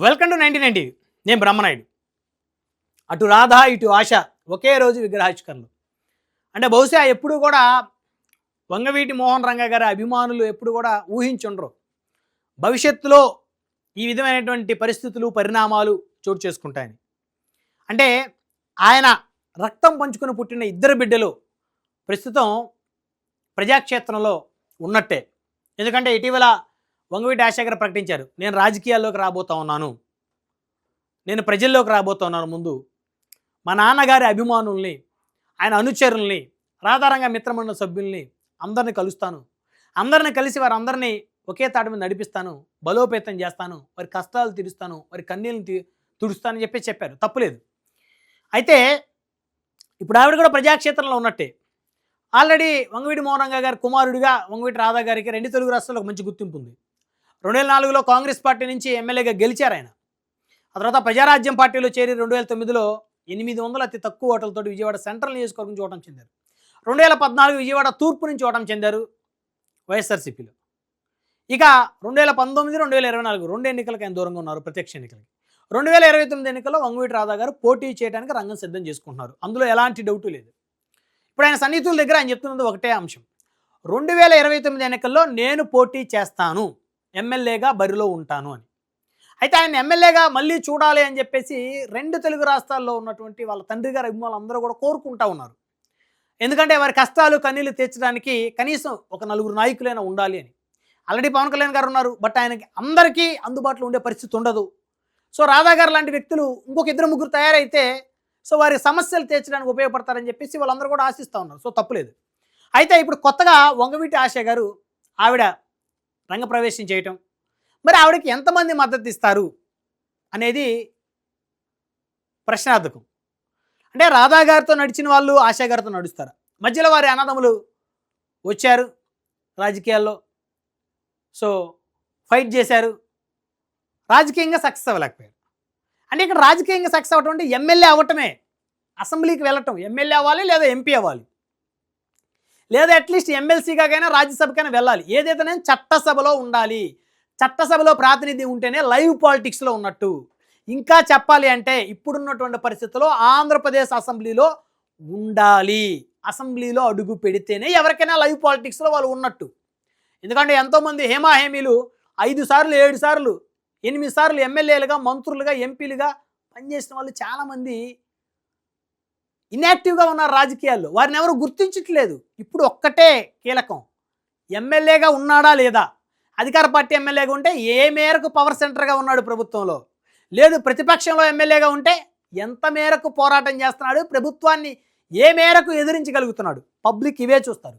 Welcome to 1990. నేను బ్రహ్మనాయుడు. అటు రాధ ఇటు ఆశ ఒకే రోజు విగ్రహావిష్కరణలు. అంటే బహుశా ఎప్పుడు కూడా వంగవీటి మోహన్ రంగ గారి అభిమానులు ఎప్పుడు కూడా ఊహించుండరు భవిష్యత్తులో ఈ విధమైనటువంటి పరిస్థితులు పరిణామాలు చోటు చేసుకుంటాయని. అంటే ఆయన రక్తం పంచుకుని పుట్టిన ఇద్దరు బిడ్డలు ప్రస్తుతం ప్రజాక్షేత్రంలో ఉన్నట్టే. ఎందుకంటే ఇటీవల వంగవీటి ఆశ గారు ప్రకటించారు, నేను రాజకీయాల్లోకి రాబోతా ఉన్నాను, నేను ప్రజల్లోకి రాబోతా ఉన్నాను. ముందు మా నాన్నగారి అభిమానుల్ని, ఆయన అనుచరుల్ని, రాధారంగ మిత్రమండలి సభ్యుల్ని అందరిని కలుస్తాను, అందరిని కలిసి వారందరినీ ఒకే తాటి మీద నడిపిస్తాను, బలోపేతం చేస్తాను, వారి కష్టాలు తీరుస్తాను, వారి కన్నీళ్ళని తుడుస్తానని చెప్పారు. తప్పులేదు. అయితే ఇప్పుడు ఆవిడ కూడా ప్రజాక్షేత్రంలో ఉన్నట్టే. ఆల్రెడీ వంగవీటి మోహన్ రంగ గారి కుమారుడిగా వంగవీటి రాధా గారికి రెండు తెలుగు రాష్ట్రాల్లో ఒక మంచి గుర్తింపు ఉంది. 2004లో కాంగ్రెస్ పార్టీ నుంచి ఎమ్మెల్యేగా గెలిచారు ఆయన. ఆ తర్వాత ప్రజారాజ్యం పార్టీలో చేరి 2009లో 800 అతి తక్కువ ఓట్లతో విజయవాడ సెంట్రల్ నియోజకవర్గం నుంచి ఓటమి చెందారు. 2014 విజయవాడ తూర్పు నుంచి ఓటమి చెందారు వైఎస్ఆర్సీపీలో. ఇక 2019, 2024 రెండు ఎన్నికలకు ఆయన దూరంగా ఉన్నారు, ప్రత్యక్ష ఎన్నికలకి. 2029 ఎన్నికల్లో వంగవీటి రాధా గారు పోటీ చేయడానికి రంగం సిద్ధం చేసుకుంటున్నారు. అందులో ఎలాంటి డౌటు లేదు. ఇప్పుడు ఆయన సన్నిహితుల దగ్గర ఆయన చెప్తున్నది ఒకటే అంశం, 2029 ఎన్నికల్లో నేను పోటీ చేస్తాను, ఎమ్మెల్యేగా బరిలో ఉంటాను అని. అయితే ఆయన ఎమ్మెల్యేగా మళ్ళీ చూడాలి అని చెప్పేసి రెండు తెలుగు రాష్ట్రాల్లో ఉన్నటువంటి వాళ్ళ తండ్రి గారి అభిమానులు అందరూ కూడా కోరుకుంటా ఉన్నారు. ఎందుకంటే వారి కష్టాలు కన్నీళ్లు తీర్చడానికి కనీసం ఒక నలుగురు నాయకులైనా ఉండాలి అని. ఆల్రెడీ పవన్ కళ్యాణ్ గారు ఉన్నారు, బట్ ఆయనకి అందరికీ అందుబాటులో ఉండే పరిస్థితి ఉండదు. సో రాధా గారు లాంటి వ్యక్తులు ఇంకొక ఇద్దరు ముగ్గురు తయారైతే సో వారి సమస్యలు తీర్చడానికి ఉపయోగపడతారని చెప్పేసి వాళ్ళందరూ కూడా ఆశిస్తూ ఉన్నారు. సో తప్పులేదు. అయితే ఇప్పుడు కొత్తగా వంగవీటి ఆశ గారు ఆవిడ రంగప్రవేశం చేయటం, మరి ఆవిడకి ఎంతమంది మద్దతు ఇస్తారు అనేది ప్రశ్నార్థకం. అంటే రాధా గారితో నడిచిన వాళ్ళు ఆశా గారితో నడుస్తారు. మధ్యలో వారి అన్నదమ్ములు వచ్చారు రాజకీయాల్లో, సో ఫైట్ చేశారు, రాజకీయంగా సక్సెస్ అవ్వలేకపోయారు. అంటే ఇక్కడ రాజకీయంగా సక్సెస్ అవ్వటం అంటే ఎమ్మెల్యే అవ్వటమే, అసెంబ్లీకి వెళ్ళటం, ఎమ్మెల్యే అవ్వాలి లేదా ఎంపీ అవ్వాలి, లేదా అట్లీస్ట్ ఎమ్మెల్సీగాకైనా రాజ్యసభకైనా వెళ్ళాలి. ఏదైతే చట్టసభలో ఉండాలి, చట్టసభలో ప్రాతినిధ్యం ఉంటేనే లైవ్ పాలిటిక్స్లో ఉన్నట్టు. ఇంకా చెప్పాలి అంటే ఇప్పుడున్నటువంటి పరిస్థితుల్లో ఆంధ్రప్రదేశ్ అసెంబ్లీలో ఉండాలి, అసెంబ్లీలో అడుగు పెడితేనే ఎవరికైనా లైవ్ పాలిటిక్స్లో వాళ్ళు ఉన్నట్టు. ఎందుకంటే ఎంతోమంది హేమాహేమీలు 5 సార్లు 7 సార్లు 8 సార్లు ఎమ్మెల్యేలుగా, మంత్రులుగా, ఎంపీలుగా పనిచేసిన వాళ్ళు చాలామంది ఇన్యాక్టివ్గా ఉన్నారు రాజకీయాల్లో, వారిని ఎవరు గుర్తించట్లేదు. ఇప్పుడు ఒక్కటే కీలకం, ఎమ్మెల్యేగా ఉన్నాడా లేదా. అధికార పార్టీ ఎమ్మెల్యేగా ఉంటే ఏ మేరకు పవర్ సెంటర్గా ఉన్నాడు ప్రభుత్వంలో, లేదు ప్రతిపక్షంలో ఎమ్మెల్యేగా ఉంటే ఎంత మేరకు పోరాటం చేస్తున్నాడు, ప్రభుత్వాన్ని ఏ మేరకు ఎదిరించగలుగుతున్నాడు. పబ్లిక్ ఇవే చూస్తారు.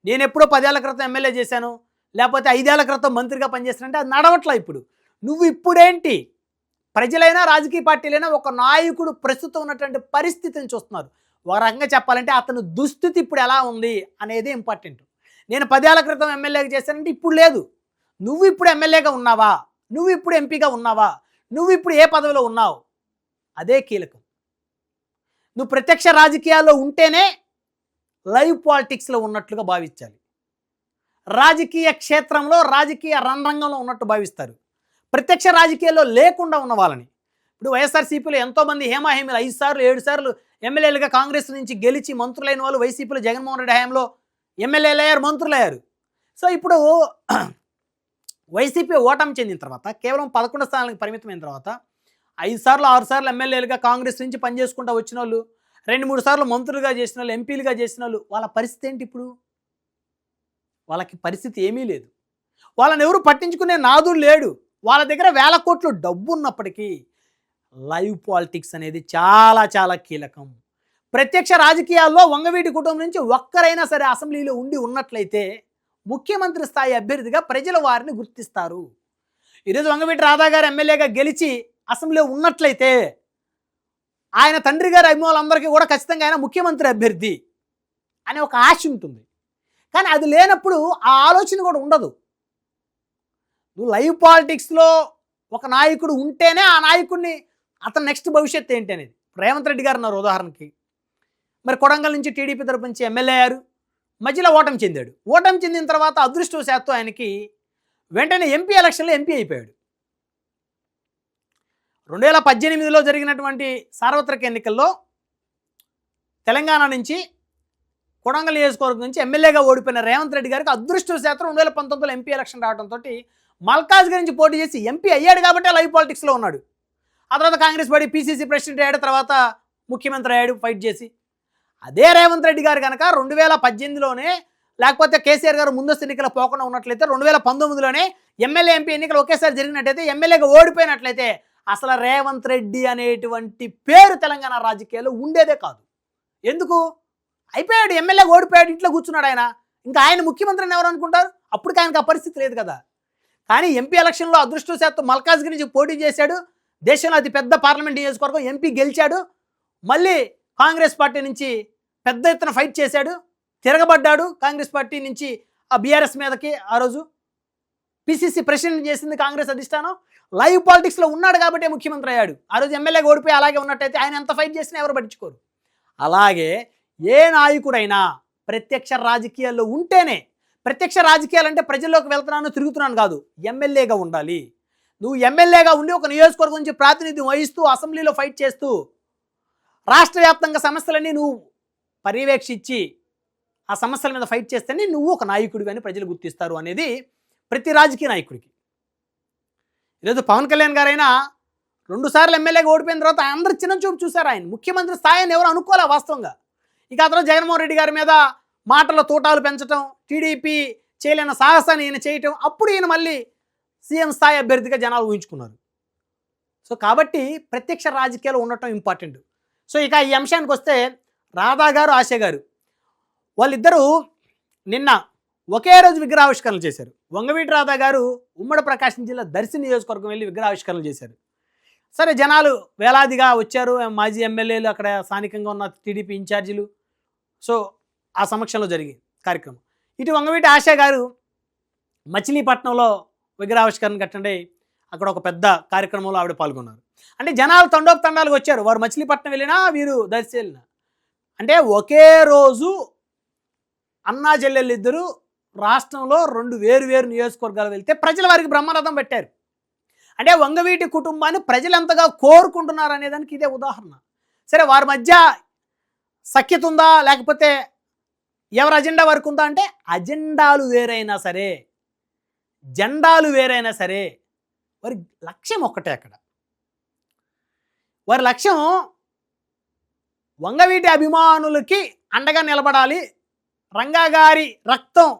నేను ఎప్పుడో 10 ఏళ్ల క్రితం ఎమ్మెల్యే చేశాను, లేకపోతే 5 ఏళ్ల క్రితం మంత్రిగా పనిచేస్తానంటే అది నడవట్లా. నువ్వు ఇప్పుడేంటి, ప్రజలైనా రాజకీయ పార్టీలైనా ఒక నాయకుడు ప్రస్తుతం ఉన్నటువంటి పరిస్థితిని చూస్తున్నారు. ఒక రకంగా చెప్పాలంటే అతని దుస్థితి ఇప్పుడు ఎలా ఉంది అనేది ఇంపార్టెంట్. నేను 10 ఏళ్ల క్రితం ఎమ్మెల్యేగా చేశానంటే ఇప్పుడు లేదు. నువ్వు ఇప్పుడు ఎమ్మెల్యేగా ఉన్నావా, నువ్వు ఇప్పుడు ఎంపీగా ఉన్నావా, నువ్వు ఇప్పుడు ఏ పదవిలో ఉన్నావు, అదే కీలకం. నువ్వు ప్రత్యక్ష రాజకీయాల్లో ఉంటేనే లైవ్ పాలిటిక్స్లో ఉన్నట్లుగా భావించాలి, రాజకీయ క్షేత్రంలో రాజకీయ రంగంలో ఉన్నట్టు భావిస్తారు. ప్రత్యక్ష రాజకీయాల్లో లేకుండా ఉన్న వాళ్ళని, ఇప్పుడు వైఎస్ఆర్సీపీలో ఎంతోమంది హేమాహేమీలు 5 సార్లు 7 సార్లు ఎమ్మెల్యేలుగా కాంగ్రెస్ నుంచి గెలిచి మంత్రులైన వాళ్ళు వైసీపీలో జగన్మోహన్ రెడ్డి హయాంలో ఎమ్మెల్యేలు అయ్యారు, మంత్రులు అయ్యారు. సో ఇప్పుడు వైసీపీ ఓటమి చెందిన తర్వాత కేవలం 11 స్థానాలకు పరిమితమైన తర్వాత 5 సార్లు 6 సార్లు ఎమ్మెల్యేలుగా కాంగ్రెస్ నుంచి పనిచేసుకుంటూ వచ్చిన వాళ్ళు, 2-3 సార్లు మంత్రులుగా చేసిన వాళ్ళు, ఎంపీలుగా చేసిన వాళ్ళు, వాళ్ళ పరిస్థితి ఏంటి ఇప్పుడు? వాళ్ళకి పరిస్థితి ఏమీ లేదు. వాళ్ళని ఎవరు పట్టించుకునే నాదుడు లేడు. వాళ్ళ దగ్గర వేల కోట్లు డబ్బు ఉన్నప్పటికీ లైవ్ పాలిటిక్స్ అనేది చాలా చాలా కీలకం. ప్రత్యక్ష రాజకీయాల్లో వంగవీటి కుటుంబం నుంచి ఒక్కరైనా సరే అసెంబ్లీలో ఉన్నట్లయితే ముఖ్యమంత్రి స్థాయి అభ్యర్థిగా ప్రజలు వారిని గుర్తిస్తారు. ఈరోజు వంగవీటి రాధా గారు ఎమ్మెల్యేగా గెలిచి అసెంబ్లీలో ఉన్నట్లయితే ఆయన తండ్రి గారి అభిమానులందరికీ కూడా ఖచ్చితంగా ఆయన ముఖ్యమంత్రి అభ్యర్థి అనే ఒక ఆశ ఉంటుంది. కానీ అది లేనప్పుడు ఆ ఆలోచన కూడా ఉండదు. నువ్వు లైవ్ పాలిటిక్స్లో ఒక నాయకుడు ఉంటేనే ఆ నాయకుడిని అతని నెక్స్ట్ భవిష్యత్తు ఏంటి అనేది. రేవంత్ రెడ్డి గారు ఉన్నారు ఉదాహరణకి, మరి కొడంగల్ నుంచి టీడీపీ తరపు నుంచి ఎమ్మెల్యే అయ్యారు, మధ్యలో ఓటమి చెందాడు. ఓటమి చెందిన తర్వాత అదృష్టవశాత్తు ఆయనకి వెంటనే ఎంపీ ఎలక్షన్లో ఎంపీ అయిపోయాడు. 2018లో జరిగినటువంటి సార్వత్రిక ఎన్నికల్లో తెలంగాణ నుంచి కొడంగల్ నియోజకవర్గం నుంచి ఎమ్మెల్యేగా ఓడిపోయిన రేవంత్ రెడ్డి గారికి అదృష్టవశాత్తు 2019లో ఎంపీ ఎలక్షన్ రావడంతో మల్కాజ్గిరి నుంచి పోటీ చేసి ఎంపీ అయ్యాడు కాబట్టి లైవ్ పాలిటిక్స్లో ఉన్నాడు. ఆ తర్వాత కాంగ్రెస్ పార్టీ పీసీసీ ప్రెసిడెంట్ అయ్యాడు, తర్వాత ముఖ్యమంత్రి అయ్యాడు ఫైట్ చేసి. అదే రేవంత్ రెడ్డి గారు కనుక 2018లోనే లేకపోతే కేసీఆర్ గారు ముందస్తు ఎన్నికలు పోకుండా ఉన్నట్లయితే 2019లోనే ఎమ్మెల్యే ఎంపీ ఎన్నికలు ఒకేసారి జరిగినట్టయితే ఎమ్మెల్యేగా ఓడిపోయినట్లయితే అసలు రేవంత్ రెడ్డి అనేటువంటి పేరు తెలంగాణ రాజకీయాల్లో ఉండేదే కాదు. ఎందుకు? అయిపోయాడు, ఎమ్మెల్యేగా ఓడిపోయాడు, ఇంట్లో కూర్చున్నాడు ఆయన. ఇంకా ఆయన ముఖ్యమంత్రిని ఎవరు అనుకుంటారు? అప్పటికి ఆయనకు ఆ పరిస్థితి లేదు కదా. కానీ ఎంపీ ఎలక్షన్లో అదృష్టవశాత్తు మల్కాజ్గిరి నుంచి పోటీ చేశాడు, దేశంలో అతి పెద్ద పార్లమెంట్ నియోజకవర్గం ఎంపీ గెలిచాడు. మళ్ళీ కాంగ్రెస్ పార్టీ నుంచి పెద్ద ఎత్తున ఫైట్ చేశాడు, తిరగబడ్డాడు కాంగ్రెస్ పార్టీ నుంచి ఆ బీఆర్ఎస్ మీదకి. ఆ రోజు పీసీసీ ప్రెసిడెంట్ చేసింది కాంగ్రెస్ అధిష్టానం. లైవ్ పాలిటిక్స్లో ఉన్నాడు కాబట్టి ముఖ్యమంత్రి అయ్యాడు. ఆ రోజు ఎమ్మెల్యేగా ఓడిపోయి అలాగే ఉన్నట్టయితే ఆయన ఎంత ఫైట్ చేసినా ఎవరు పట్టించుకోరు. అలాగే ఏ నాయకుడైనా ప్రత్యక్ష రాజకీయాల్లో ఉంటేనే, ప్రత్యక్ష రాజకీయాలు అంటే ప్రజల్లోకి వెళ్తున్నాను తిరుగుతున్నాను కాదు, ఎమ్మెల్యేగా ఉండాలి. నువ్వు ఎమ్మెల్యేగా ఉండి ఒక నియోజకవర్గం నుంచి ప్రాతినిధ్యం వహిస్తూ అసెంబ్లీలో ఫైట్ చేస్తూ రాష్ట్ర వ్యాప్తంగా సమస్యలన్నీ నువ్వు పర్యవేక్షించి ఆ సమస్యల మీద ఫైట్ చేస్తేనే నువ్వు ఒక నాయకుడివి అని ప్రజలు గుర్తిస్తారు అనేది ప్రతి రాజకీయ నాయకుడికి. ఈరోజు పవన్ కళ్యాణ్ గారైనా 2 సార్లు ఎమ్మెల్యేగా ఓడిపోయిన తర్వాత అందరూ చిన్న చూపు చూశారు. ఆయన ముఖ్యమంత్రి స్థాయిని ఎవరు అనుకోలే వాస్తవంగా. ఇక ఆ తర్వాత జగన్మోహన్ రెడ్డి గారి మీద మాటల తూటాలు పెంచడం, టీడీపీ చేయలేని సాహసాన్ని ఈయన చేయటం, అప్పుడు ఈయన మళ్ళీ సీఎం స్థాయి అభ్యర్థిగా జనాలు ఊహించుకున్నారు. సో కాబట్టి ప్రత్యక్ష రాజకీయాలు ఉండటం ఇంపార్టెంట్. సో ఇక ఈ అంశానికి వస్తే రాధా గారు, ఆశ గారు వాళ్ళిద్దరూ నిన్న ఒకే రోజు విగ్రహావిష్కరణలు చేశారు. వంగవీటి రాధా గారు ఉమ్మడి ప్రకాశం జిల్లా దర్శి నియోజకవర్గం వెళ్ళి విగ్రహావిష్కరణలు చేశారు. సరే, జనాలు వేలాదిగా వచ్చారు, మాజీ ఎమ్మెల్యేలు, అక్కడ స్థానికంగా ఉన్న టీడీపీ ఇన్ఛార్జీలు. సో ఆ సమక్షంలో జరిగే కార్యక్రమం. ఇటు వంగవీటి ఆశ గారు మచిలీపట్నంలో విగ్రహావిష్కరణ కట్టండి, అక్కడ ఒక పెద్ద కార్యక్రమంలో ఆవిడ పాల్గొన్నారు. అంటే జనాలు తండోపతండాలుగా వచ్చారు. వారు మచిలీపట్నం వెళ్ళినా వీరు దర్శి వెళ్ళినా. అంటే ఒకే రోజు అన్నా చెల్లెళ్ళు ఇద్దరు రాష్ట్రంలో 2 వేరు నియోజకవర్గాలు వెళ్తే ప్రజలు వారికి బ్రహ్మరథం పెట్టారు. అంటే వంగవీటి కుటుంబాన్ని ప్రజలు ఎంతగా కోరుకుంటున్నారు అనేదానికి ఇదే ఉదాహరణ. సరే, వారి మధ్య సఖ్యత ఉందా లేకపోతే ఎవరి అజెండా వరకు ఉందా అంటే అజెండాలు వేరైనా సరే, జెండాలు వేరైనా సరే, వారి లక్ష్యం ఒక్కటే. అక్కడ వారి లక్ష్యం వంగవీటి అభిమానులకి అండగా నిలబడాలి, రంగా గారి రక్తం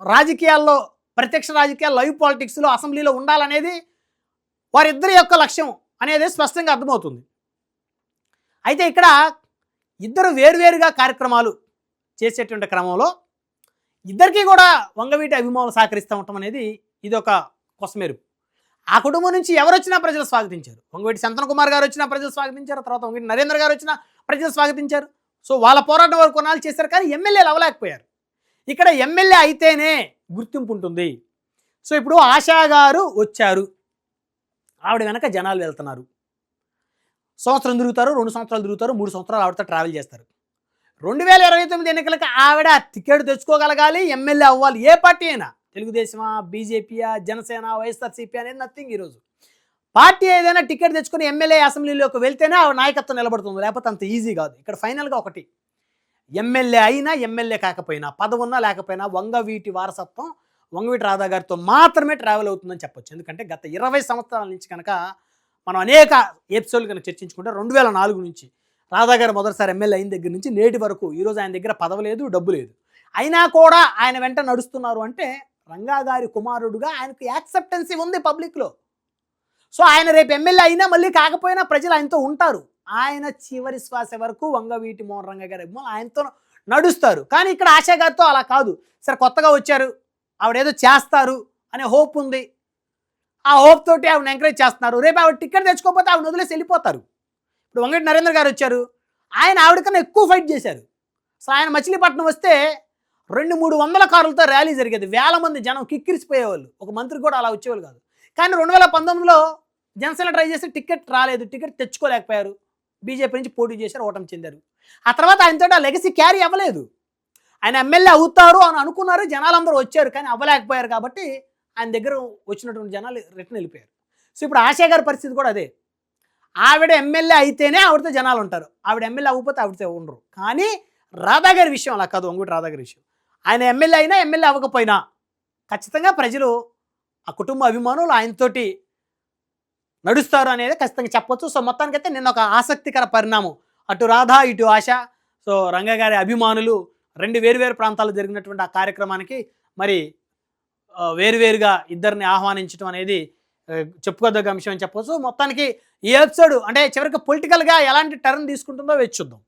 రాజకీయాల్లో, ప్రత్యక్ష రాజకీయాల్లో, లైవ్ పాలిటిక్స్లో, అసెంబ్లీలో ఉండాలనేది వారిద్దరి యొక్క లక్ష్యం అనేది స్పష్టంగా అర్థమవుతుంది. అయితే ఇక్కడ ఇద్దరు వేరువేరుగా కార్యక్రమాలు చేసేటువంటి క్రమంలో ఇద్దరికీ కూడా వంగవీటి అభిమానులు సహకరిస్తూ ఉండటం అనేది ఇది ఒక కొసమెరుపు. ఆ కుటుంబం నుంచి ఎవరు వచ్చినా ప్రజలు స్వాగతించారు. వంగవీటి సంతన్ కుమార్ గారు వచ్చినా ప్రజలు స్వాగతించారు, తర్వాత వంగవీటి నరేంద్ర గారు వచ్చినా ప్రజలు స్వాగతించారు. సో వాళ్ళ పోరాటం వరకు కొనాలు చేశారు, కానీ ఎమ్మెల్యేలు అవ్వలేకపోయారు. ఇక్కడ ఎమ్మెల్యే అయితేనే గుర్తింపు ఉంటుంది. సో ఇప్పుడు ఆశా గారు వచ్చారు, ఆవిడ వెనక జనాలు వెళ్తున్నారు. సంవత్సరం తిరుగుతారు, 2 సంవత్సరాలు తిరుగుతారు, 3 సంవత్సరాలు ఆవిడతో ట్రావెల్ చేస్తారు. 2029 ఎన్నికలకు ఆవిడ టికెట్ తెచ్చుకోగలగాలి, ఎమ్మెల్యే అవ్వాలి. ఏ పార్టీ అయినా, తెలుగుదేశమా, బీజేపీయా, జనసేన, వైఎస్ఆర్సీపీ అనేది నథింగ్. ఈరోజు పార్టీ ఏదైనా టికెట్ తెచ్చుకుని ఎమ్మెల్యే అసెంబ్లీలోకి వెళ్తేనే ఆ నాయకత్వం నిలబడుతుంది, లేకపోతే అంత ఈజీ కాదు. ఇక్కడ ఫైనల్గా ఒకటి, ఎమ్మెల్యే అయినా ఎమ్మెల్యే కాకపోయినా, పదవి ఉన్నా లేకపోయినా వంగవీటి వారసత్వం వంగవీటి రాధా గారితో మాత్రమే ట్రావెల్ అవుతుందని చెప్పొచ్చు. ఎందుకంటే గత 20 సంవత్సరాల నుంచి కనుక మనం అనేక ఎపిసోడ్లు కనుక చర్చించుకుంటే 2004 నుంచి రాధా గారు మొదటిసారి ఎమ్మెల్యే అయిన దగ్గర నుంచి నేటి వరకు ఈరోజు ఆయన దగ్గర పదవి లేదు, డబ్బు లేదు, అయినా కూడా ఆయన వెంట నడుస్తున్నారు అంటే రంగా గారి కుమారుడుగా ఆయనకు యాక్సెప్టెన్సీ ఉంది పబ్లిక్లో. సో ఆయన రేపు ఎమ్మెల్యే అయినా మళ్ళీ కాకపోయినా ప్రజలు ఆయనతో ఉంటారు. ఆయన చివరి శ్వాస వరకు వంగవీటి మోహన్ రంగా గారి అభిమానులు ఆయనతో నడుస్తారు. కానీ ఇక్కడ ఆశా గారితో అలా కాదు. సరే, కొత్తగా వచ్చారు, ఆవిడేదో చేస్తారు అనే హోప్ ఉంది, ఆ హోప్ తోటి ఆవిడని ఎంకరేజ్ చేస్తున్నారు. రేపు ఆవిడ టికెట్ తెచ్చుకోకపోతే ఆవిడ వదిలేసి వెళ్ళిపోతారు. ఇప్పుడు వంగవీటి నరేంద్ర గారు వచ్చారు, ఆయన ఆవిడకన్నా ఎక్కువ ఫైట్ చేశారు. సో ఆయన మచిలీపట్నం వస్తే 200-300 కార్లతో ర్యాలీ జరిగేది, వేల మంది జనం కిక్కిరిసిపోయేవాళ్ళు. ఒక మంత్రి కూడా అలా వచ్చేవాళ్ళు కాదు. కానీ 2019లో జనసేన ట్రై చేసి టికెట్ రాలేదు, టికెట్ తెచ్చుకోలేకపోయారు, బీజేపీ నుంచి పోటీ చేశారు, ఓటమి చెందారు. ఆ తర్వాత ఆయనతో ఆ లెగసీ క్యారీ అవ్వలేదు. ఆయన ఎమ్మెల్యే అవుతారు అని అనుకున్నారు, జనాలందరూ వచ్చారు, కానీ అవ్వలేకపోయారు. కాబట్టి ఆయన దగ్గర వచ్చినటువంటి జనాలు రిటర్న్ వెళ్ళిపోయారు. సో ఇప్పుడు ఆశా గారి పరిస్థితి కూడా అదే. ఆవిడ ఎమ్మెల్యే అయితేనే ఆవిడతో జనాలు ఉంటారు, ఆవిడ ఎమ్మెల్యే అవ్వకపోతే ఆవిడతో ఉండరు. కానీ రాధా గారి విషయం అలా కాదు. వంగవీటి రాధా గారి విషయం, ఆయన ఎమ్మెల్యే అయినా ఎమ్మెల్యే అవ్వకపోయినా ఖచ్చితంగా ప్రజలు ఆ కుటుంబ అభిమానులు ఆయనతోటి నడుస్తారు అనేది ఖచ్చితంగా చెప్పొచ్చు. సో మొత్తానికైతే నిన్న ఒక ఆసక్తికర పరిణామం, అటు రాధా ఇటు ఆశ, సో రంగ గారి అభిమానులు రెండు వేరువేరు ప్రాంతాల్లో జరిగినటువంటి ఆ కార్యక్రమానికి మరి వేరువేరుగా ఇద్దరిని ఆహ్వానించడం అనేది చెప్పుకోదగ్గ అంశం అని చెప్పొచ్చు. మొత్తానికి ఈ ఎపిసోడ్ అంటే చివరికి పొలిటికల్గా ఎలాంటి టర్న్ తీసుకుంటుందో వేచి చూద్దాం.